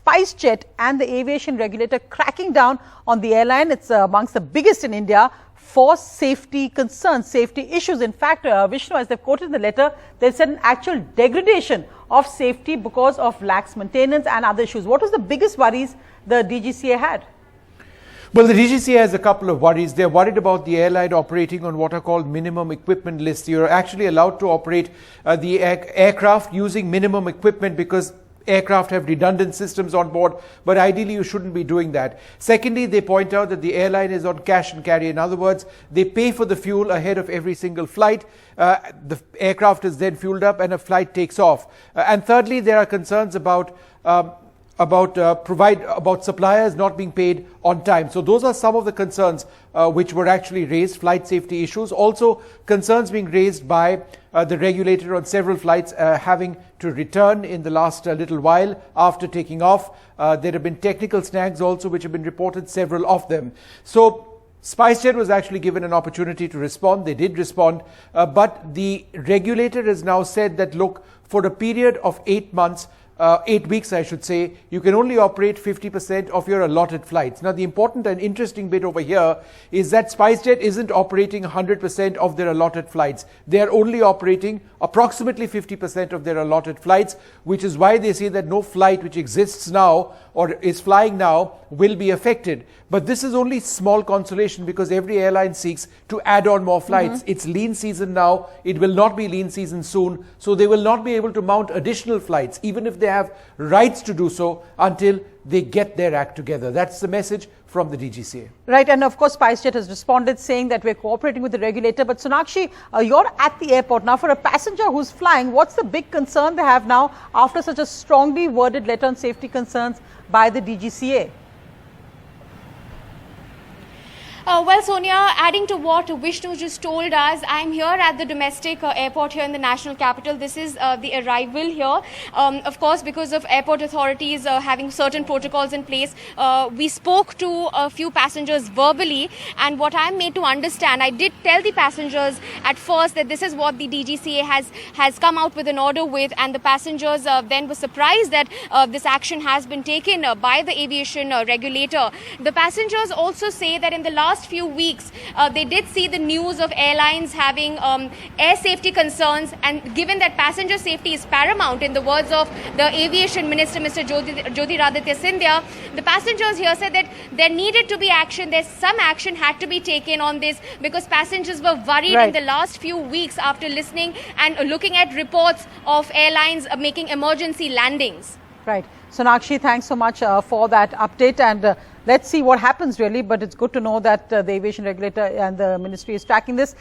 SpiceJet and the aviation regulator cracking down on the airline. It's amongst the biggest in India for safety concerns, safety issues. In fact, Vishnu, as they've quoted in the letter, they've said an actual degradation of safety because of lax maintenance and other issues. What was the biggest worries the DGCA had? Well, the DGCA has a couple of worries. They're worried about the airline operating on what are called minimum equipment lists. You're actually allowed to operate the aircraft using minimum equipment because aircraft have redundant systems on board, but ideally you shouldn't be doing that. Secondly, they point out that the airline is on cash and carry. In other words, they pay for the fuel ahead of every single flight. The aircraft is then fueled up and a flight takes off. And thirdly, there are concerns about suppliers not being paid on time. So those are some of the concerns which were actually raised, flight safety issues. Also concerns being raised by the regulator on several flights having to return in the last little while after taking off. There have been technical snags also which have been reported, several of them. So SpiceJet was actually given an opportunity to respond. They did respond, but the regulator has now said that, look, for a period of 8 months, 8 weeks, I should say, you can only operate 50% of your allotted flights. Now, the important and interesting bit over here is that SpiceJet isn't operating 100% of their allotted flights. They are only operating approximately 50% of their allotted flights, which is why they say that no flight which exists now or is flying now will be affected. But this is only small consolation because every airline seeks to add on more flights. It's lean season now. It will not be lean season soon. So they will not be able to mount additional flights, even if they have rights to do so, until they get their act together. That's the message from the DGCA. Right, and of course SpiceJet has responded saying that we're cooperating with the regulator. But Sonakshi, you're at the airport now. For a passenger who's flying, what's the big concern they have now after such a strongly worded letter on safety concerns by the DGCA? Well, Sonia, adding to what Vishnu just told us, I'm here at the domestic airport here in the national capital. This is the arrival here. Of course, because of airport authorities having certain protocols in place, we spoke to a few passengers verbally, and what I'm made to understand, I did tell the passengers at first that this is what the DGCA has come out with an order with, and the passengers then were surprised that this action has been taken by the aviation regulator. The passengers also say that in the last few weeks, they did see the news of airlines having air safety concerns, and given that passenger safety is paramount, in the words of the aviation minister, Mr. Jyotiraditya Scindia, the passengers here said that there needed to be action. There's some action had to be taken on this because passengers were worried in the last few weeks after listening and looking at reports of airlines making emergency landings. Right. Sonakshi, thanks so much for that update, and let's see what happens really, but it's good to know that the aviation regulator and the ministry is tracking this.